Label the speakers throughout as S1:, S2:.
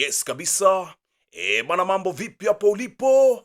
S1: Yes kabisa. Bana, mambo vipi hapo ulipo?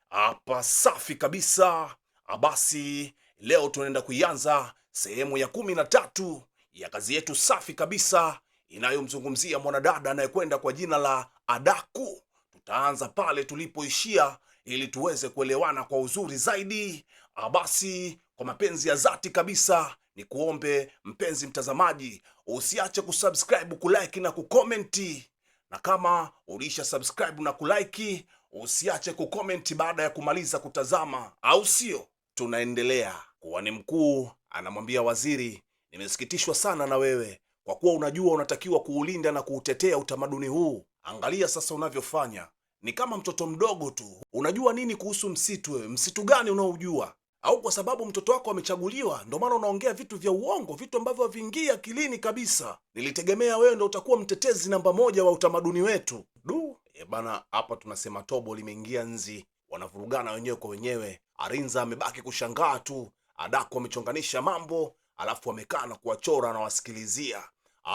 S1: Hapa safi kabisa. Basi leo tunaenda kuianza sehemu ya 13 ya kazi yetu safi kabisa inayomzungumzia mwanadada anayekwenda kwa jina la Adaku. Tutaanza pale tulipoishia ili tuweze kuelewana kwa uzuri zaidi. Basi kwa mapenzi ya dhati kabisa ni kuombe mpenzi mtazamaji, usiache kusubscribe, kulike na kukomenti, na kama ulisha subscribe na kulike, usiache kukomenti baada ya kumaliza kutazama, au sio? Tunaendelea. Kuhani mkuu anamwambia waziri, nimesikitishwa sana na wewe kwa kuwa unajua unatakiwa kuulinda na kuutetea utamaduni huu. Angalia sasa unavyofanya, ni kama mtoto mdogo tu. Unajua nini kuhusu msitu? Wewe msitu gani unaojua? Au kwa sababu mtoto wako amechaguliwa ndio maana unaongea vitu vya uongo, vitu ambavyo haviingii akilini kabisa? Nilitegemea wewe ndio utakuwa mtetezi namba 1 wa utamaduni wetu. Bana, hapa tunasema tobo limeingia nzi, wanavurugana wenyewe kwa wenyewe. Arinza amebaki kushangaa tu. Adaku amechonganisha mambo, alafu amekaa na kuwachora na wasikilizia.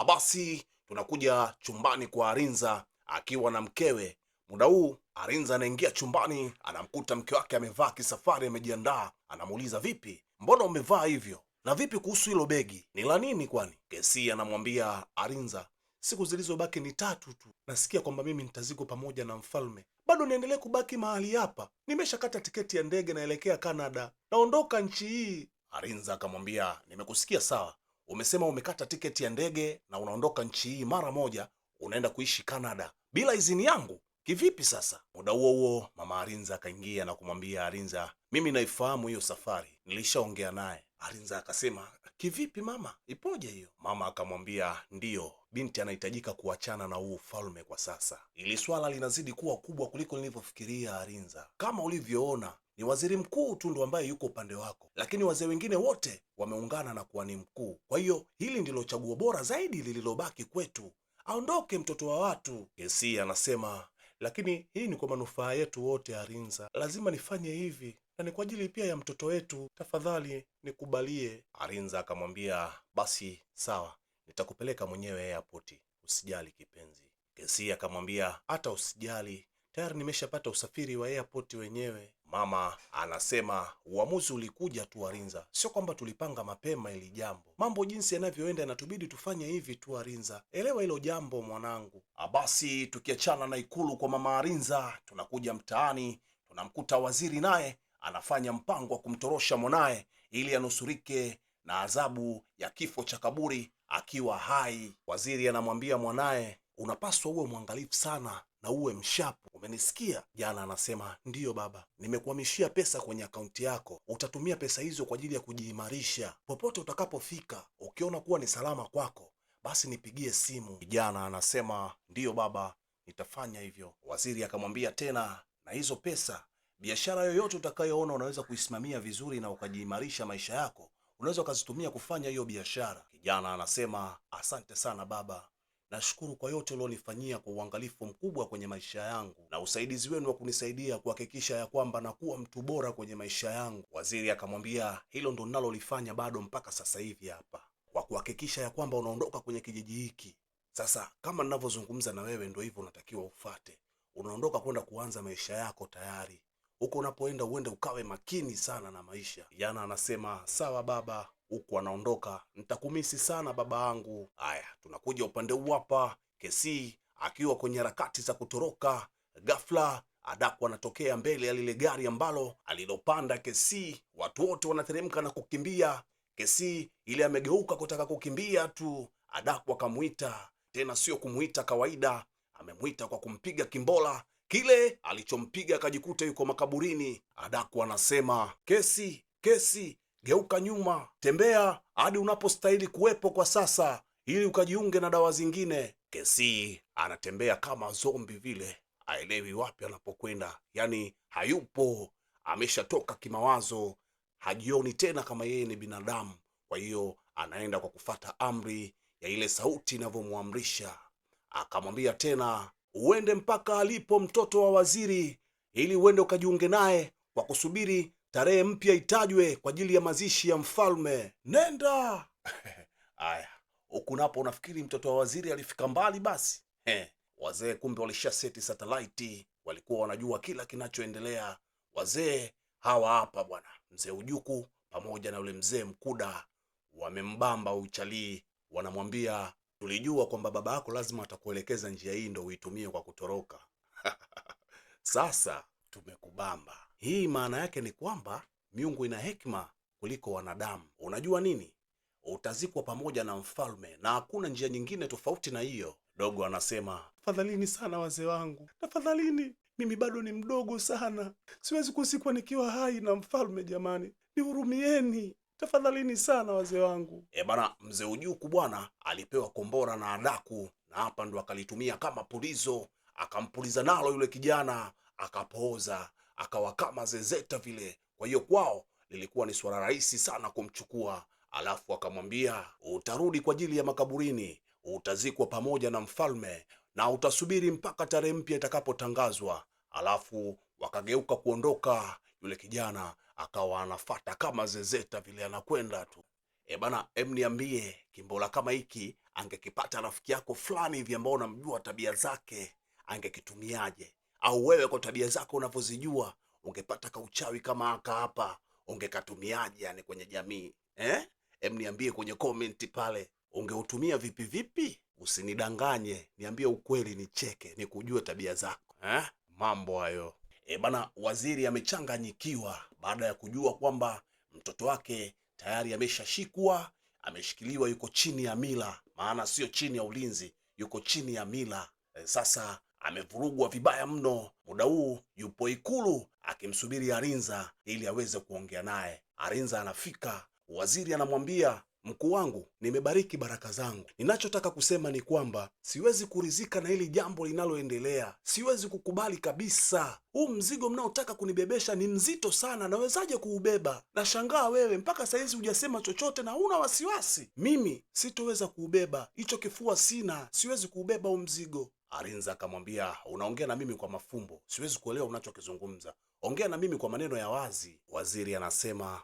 S1: Basi tunakuja chumbani kwa Arinza akiwa na mkewe. Muda huu Arinza anaingia chumbani, anamkuta mke wake amevaa kisafari, amejiandaa. Anamuuliza, vipi, mbona umevaa hivyo? Na vipi kuhusu hilo begi, ni la nini kwani? Kesi anamwambia Arinza, siku zilizobaki ni 3 tu. Nasikia kwamba mimi nitazikwa pamoja na mfalme. Bado niendelee kubaki mahali hapa? Nimeshakata tiketi ya ndege naelekea Canada. Naondoka nchi hii. Arinza akamwambia, nimekusikia sawa. Umesema umekata tiketi ya ndege na unaondoka nchi hii mara moja, unaenda kuishi Canada bila idhini yangu? Kivipi sasa? Muda huo huo mama Arinza akaingia na kumwambia Arinza, mimi naifahamu hiyo safari, nilishaongea naye. Arinza akasema, kivipi mama, ipoje hiyo? Mama akamwambia, ndiyo, binti anahitajika kuachana na huu ufalme kwa sasa. Ili swala linazidi kuwa kubwa kuliko nilivyofikiria Arinza. Kama ulivyoona, ni waziri mkuu tu ndo ambaye yuko upande wako, lakini wazee wengine wote wameungana na kuwa ni mkuu. Kwa hiyo hili ndilo chaguo bora zaidi lililobaki kwetu. Aondoke mtoto wa watu. Kesi anasema, lakini hii ni kwa manufaa yetu wote Arinza, lazima nifanye hivi na ni kwa ajili pia ya mtoto wetu, tafadhali nikubalie. Arinza akamwambia, basi sawa, nitakupeleka mwenyewe airport, usijali kipenzi. Kesi akamwambia, hata usijali, tayari nimeshapata usafiri wa airport wenyewe. Mama anasema, uamuzi ulikuja tu Arinza, sio kwamba tulipanga mapema ili jambo. Mambo jinsi yanavyoenda yanatubidi tufanye hivi tu Arinza, elewa hilo jambo mwanangu. Basi tukiachana na ikulu kwa mama Arinza, tunakuja mtaani, tunamkuta waziri naye anafanya mpango wa kumtorosha mwanaye ili anusurike na adhabu ya kifo cha kaburi akiwa hai. Waziri anamwambia mwanaye, unapaswa uwe mwangalifu sana na uwe mshapu, umenisikia? Jana anasema, ndiyo baba, nimekuhamishia pesa kwenye akaunti yako, utatumia pesa hizo kwa ajili ya kujiimarisha. Popote utakapofika, ukiona kuwa ni salama kwako, basi nipigie simu. Kijana anasema, ndiyo baba, nitafanya hivyo. Waziri akamwambia tena, na hizo pesa, biashara yoyote utakayoona unaweza kuisimamia vizuri na ukajiimarisha maisha yako, unaweza ukazitumia kufanya hiyo biashara. Kijana anasema, asante sana baba, nashukuru kwa yote ulionifanyia kwa uangalifu mkubwa kwenye maisha yangu na usaidizi wenu wa kunisaidia kuhakikisha ya kwamba nakuwa mtu bora kwenye maisha yangu. Waziri akamwambia, hilo ndo ninalolifanya bado mpaka sasa hivi hapa, kwa kuhakikisha ya kwamba unaondoka kwenye kijiji hiki. Sasa kama ninavyozungumza na wewe, ndo hivyo unatakiwa ufate. Unaondoka kwenda kuanza maisha yako tayari. Huko unapoenda uende ukawe makini sana na maisha. Kijana anasema, sawa baba. Huku anaondoka, nitakumisi sana baba yangu. Haya, tunakuja upande huu hapa. Kesi akiwa kwenye harakati za kutoroka, ghafla Adaku anatokea mbele ya lile gari ambalo alilopanda Kesi. Watu wote wanateremka na kukimbia. Kesi ile amegeuka kutaka kukimbia tu, Adaku akamuita tena, sio kumuita kawaida, amemuita kwa kumpiga kimbola kile alichompiga, akajikuta yuko makaburini. Adaku anasema, Kesi, Kesi, geuka nyuma, tembea hadi unapostahili kuwepo kwa sasa ili ukajiunge na dawa zingine. Kesi anatembea kama zombi vile, haelewi wapi anapokwenda, yani hayupo, ameshatoka kimawazo, hajioni tena kama yeye ni binadamu. Kwa hiyo anaenda kwa kufata amri ya ile sauti inavyomwamrisha. Akamwambia tena, uende mpaka alipo mtoto wa waziri ili uende ukajiunge naye kwa kusubiri tarehe mpya itajwe kwa ajili ya mazishi ya mfalme. Nenda. Aya, huku napo unafikiri mtoto wa waziri alifika mbali basi? Wazee kumbe walisha seti satellite, walikuwa wanajua kila kinachoendelea. Wazee hawa hapa bwana, mzee Ujuku pamoja na yule mzee Mkuda wamembamba uchalii, wanamwambia tulijua kwamba baba yako lazima atakuelekeza njia hii ndio uitumie kwa kutoroka. Sasa tumekubamba. Hii maana yake ni kwamba miungu ina hekima kuliko wanadamu. Unajua nini? Utazikwa pamoja na mfalme na hakuna njia nyingine tofauti na hiyo. Dogo anasema, tafadhalini sana wazee wangu, tafadhalini, mimi bado ni mdogo sana, siwezi kuzikwa nikiwa hai na mfalme. Jamani, nihurumieni tafadhalini sana wazee wangu. Bana, mzee Ujuku bwana alipewa kombora na Adaku, na hapa ndo akalitumia kama pulizo, akampuliza nalo yule kijana, akapooza, akawa kama zezeta vile. Kwa hiyo kwao lilikuwa ni swala rahisi sana kumchukua. Alafu akamwambia, utarudi kwa ajili ya makaburini, utazikwa pamoja na mfalme na utasubiri mpaka tarehe mpya itakapotangazwa. Alafu wakageuka kuondoka, yule kijana akawa anafata kama zezeta vile, anakwenda tu. Bana, niambie, kimbola kama hiki angekipata rafiki yako fulani hivi ambao unamjua tabia zake, angekitumiaje? Au wewe kwa tabia zako unavyozijua, ungepata kauchawi kama aka hapa, ungekatumiaje yani kwenye jamii? Niambie kwenye komenti pale, ungeutumia vipi vipi? Usinidanganye, niambie ukweli, nicheke, nikujue tabia zako. Mambo hayo. Bana, waziri amechanganyikiwa baada ya kujua kwamba mtoto wake tayari ameshashikwa, ameshikiliwa, yuko chini ya mila, maana sio chini ya ulinzi, yuko chini ya mila. Sasa amevurugwa vibaya mno. Muda huu yupo Ikulu akimsubiri Arinza ili aweze kuongea naye. Arinza anafika, waziri anamwambia, mkuu wangu, nimebariki baraka zangu. Ninachotaka kusema ni kwamba siwezi kuridhika na hili jambo linaloendelea. Siwezi kukubali kabisa. Huu mzigo mnaotaka kunibebesha ni mzito sana, nawezaje kuubeba? Nashangaa wewe mpaka saizi hujasema chochote na huna wasiwasi. Mimi sitoweza kuubeba, hicho kifua sina, siwezi kuubeba huu mzigo. Arinza akamwambia, unaongea na mimi kwa mafumbo, siwezi kuelewa unachokizungumza. Ongea na mimi kwa maneno ya wazi. Waziri anasema,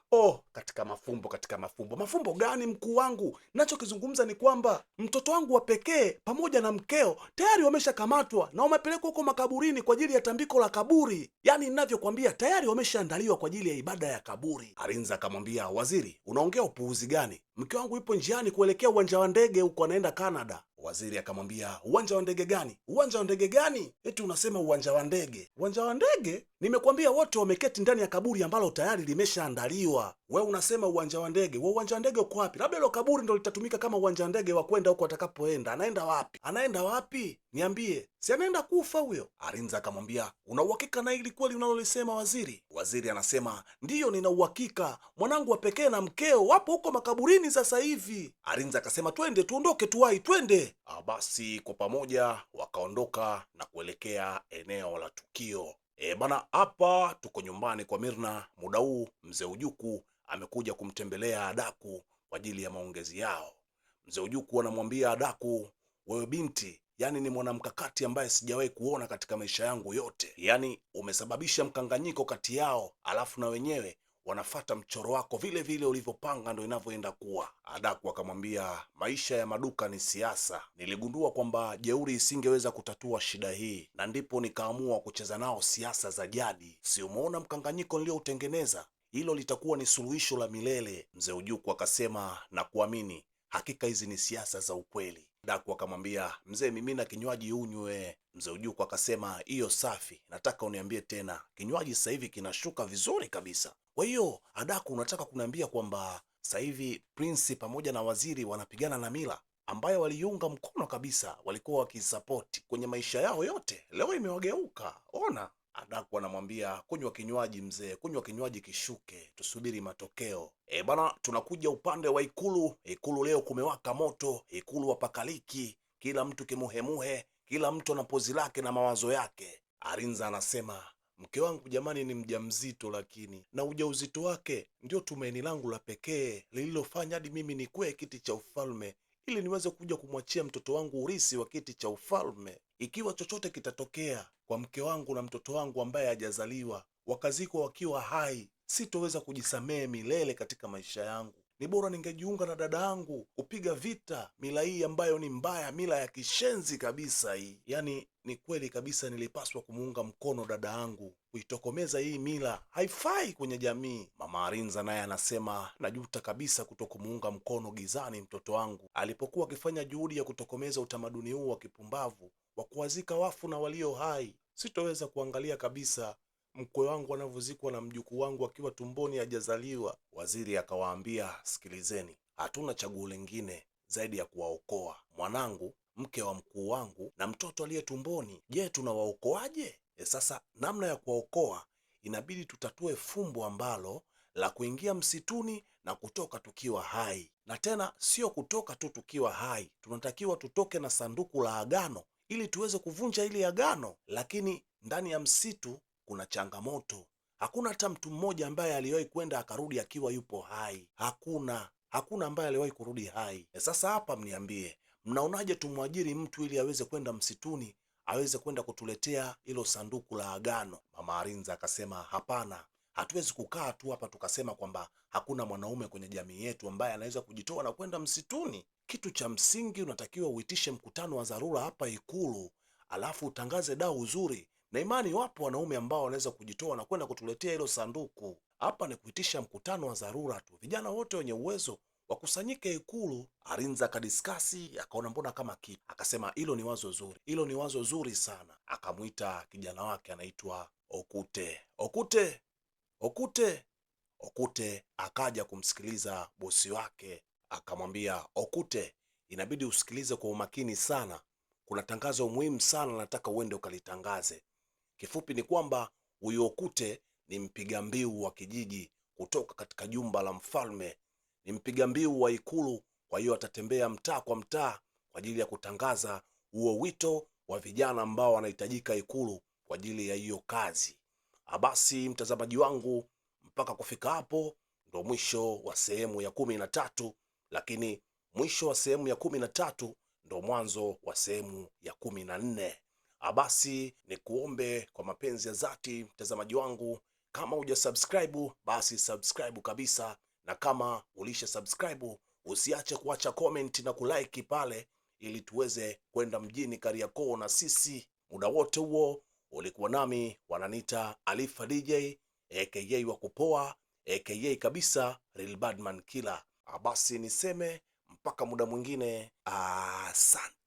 S1: katika mafumbo, katika mafumbo. Mafumbo gani mkuu wangu? Nachokizungumza ni kwamba mtoto wangu wa pekee pamoja na mkeo tayari wameshakamatwa na wamepelekwa huko makaburini kwa ajili ya tambiko la kaburi. Yaani ninavyokwambia tayari wameshaandaliwa kwa ajili ya ibada ya kaburi. Arinza akamwambia, waziri, unaongea upuuzi gani? Mke wangu yupo njiani kuelekea uwanja wa ndege huko, anaenda Canada. Waziri akamwambia, uwanja wa ndege gani? Uwanja wa ndege gani? Eti unasema uwanja wa ndege? Uwanja wa ndege? Nimekwambia wote wameketi ndani ya kaburi ambalo tayari limeshaandaliwa. Wewe unasema uwanja wa ndege? Wewe uwanja wa ndege uko wapi? Labda hilo kaburi ndo litatumika kama uwanja wa ndege wa kwenda huko atakapoenda. Anaenda wapi? Anaenda wapi? Niambie. Si anaenda kufa huyo? Arinza akamwambia, una uhakika na hili kweli unalolisema waziri? Waziri anasema, ndiyo, nina uhakika. Mwanangu wa pekee na mkeo wapo huko makaburini sasa hivi. Arinza akasema, twende, tuondoke, tuwai, twende. Basi kwa pamoja wakaondoka na kuelekea eneo la tukio. Bana, hapa tuko nyumbani kwa Mirna. Muda huu mzee Ujuku amekuja kumtembelea Adaku kwa ajili ya maongezi yao. Mzee Ujuku anamwambia Adaku, wewe binti, yani ni mwanamkakati ambaye sijawahi kuona katika maisha yangu yote. Yani umesababisha mkanganyiko kati yao, alafu na wenyewe wanafata mchoro wako vile vile ulivyopanga ndo inavyoenda kuwa. Adaku akamwambia, maisha ya maduka ni siasa. Niligundua kwamba jeuri isingeweza kutatua shida hii, na ndipo nikaamua kucheza nao siasa za jadi. Si umeona mkanganyiko nilioutengeneza? Hilo litakuwa ni suluhisho la milele. Mzee Ujuku akasema, na kuamini, hakika hizi ni siasa za ukweli. Adaku akamwambia, mzee, mimina kinywaji unywe. Mzee Ujuku akasema, hiyo safi, nataka uniambie tena, kinywaji sasa hivi kinashuka vizuri kabisa. Kwa hiyo Adaku, unataka kuniambia kwamba sasa hivi Prince pamoja na waziri wanapigana na mila ambayo waliunga mkono kabisa, walikuwa wakisapoti kwenye maisha yao yote, leo imewageuka? Ona. Adaku anamwambia, kunywa kinywaji mzee, kunywa kinywaji kishuke, tusubiri matokeo. Bana, tunakuja upande wa Ikulu. Ikulu leo kumewaka moto, Ikulu wapakaliki, kila mtu kimuhemuhe, kila mtu ana pozi lake na mawazo yake. Arinza anasema, mke wangu jamani ni mjamzito, lakini na ujauzito wake ndio tumaini langu la pekee lililofanya hadi mimi nikwee kiti cha ufalme ili niweze kuja kumwachia mtoto wangu urisi wa kiti cha ufalme. Ikiwa chochote kitatokea kwa mke wangu na mtoto wangu ambaye hajazaliwa, wakazikwa wakiwa hai, sitoweza kujisamehe milele katika maisha yangu. ni bora ningejiunga na dada yangu kupiga vita mila hii ambayo ni mbaya, mila ya kishenzi kabisa hii. Yaani ni kweli kabisa nilipaswa kumuunga mkono dada yangu kuitokomeza hii mila, haifai kwenye jamii. Mama Arinza naye anasema, najuta kabisa kutokumuunga mkono Gizani mtoto wangu alipokuwa akifanya juhudi ya kutokomeza utamaduni huu wa kipumbavu wa kuwazika wafu na walio hai. Sitoweza kuangalia kabisa mkwe wangu anavyozikwa na mjukuu wangu akiwa tumboni hajazaliwa. Waziri akawaambia, sikilizeni, hatuna chaguo lingine zaidi ya kuwaokoa mwanangu, mke wa mkuu wangu na mtoto aliye tumboni. Je, tunawaokoaje? Sasa namna ya kuwaokoa inabidi tutatue fumbo ambalo la kuingia msituni na kutoka tukiwa hai. Na tena sio kutoka tu tukiwa hai, tunatakiwa tutoke na sanduku la agano ili tuweze kuvunja ili agano. Lakini ndani ya msitu kuna changamoto. Hakuna hata mtu mmoja ambaye aliwahi kwenda akarudi akiwa yupo hai. Hakuna ambaye aliwahi kurudi hai. Sasa hapa mniambie, mnaonaje tumwajiri mtu ili aweze kwenda msituni, aweze kwenda kutuletea hilo sanduku la agano? Mama Arinza akasema, hapana, hatuwezi kukaa tu hapa tukasema kwamba hakuna mwanaume kwenye jamii yetu ambaye anaweza kujitoa na kwenda msituni. Kitu cha msingi unatakiwa uitishe mkutano wa dharura hapa Ikulu, alafu utangaze dau uzuri, na imani wapo wanaume ambao wanaweza kujitoa na kwenda kutuletea hilo sanduku. Hapa ni kuitisha mkutano wa dharura tu, vijana wote wenye uwezo wakusanyike Ikulu. Arinza akadiskasi, akaona mbona kama kitu, akasema hilo ni wazo zuri, hilo ni wazo zuri sana. Akamwita kijana wake anaitwa Okute. Okute akaja kumsikiliza bosi wake, akamwambia, Okute, inabidi usikilize kwa umakini sana, kuna tangazo muhimu sana nataka uende ukalitangaze. Kifupi ni kwamba huyu Okute ni mpiga mbiu wa kijiji kutoka katika jumba la mfalme, ni mpiga mbiu wa Ikulu. Kwa hiyo atatembea mtaa kwa mtaa kwa ajili ya kutangaza huo wito wa vijana ambao wanahitajika Ikulu kwa ajili ya hiyo kazi. Basi mtazamaji wangu, mpaka kufika hapo ndo mwisho wa sehemu ya 13, lakini mwisho wa sehemu ya 13 ndo mwanzo wa sehemu ya 14. Basi ni kuombe kwa mapenzi ya dhati mtazamaji wangu, kama huja subscribe basi subscribe kabisa, na kama ulisha subscribe usiache kuacha comment na kulike pale, ili tuweze kwenda mjini Kariakoo na sisi. Muda wote huo ulikuwa nami, wananita Alifa DJ aka wa kupoa aka kabisa Real Badman Killer. Basi niseme mpaka muda mwingine, asante.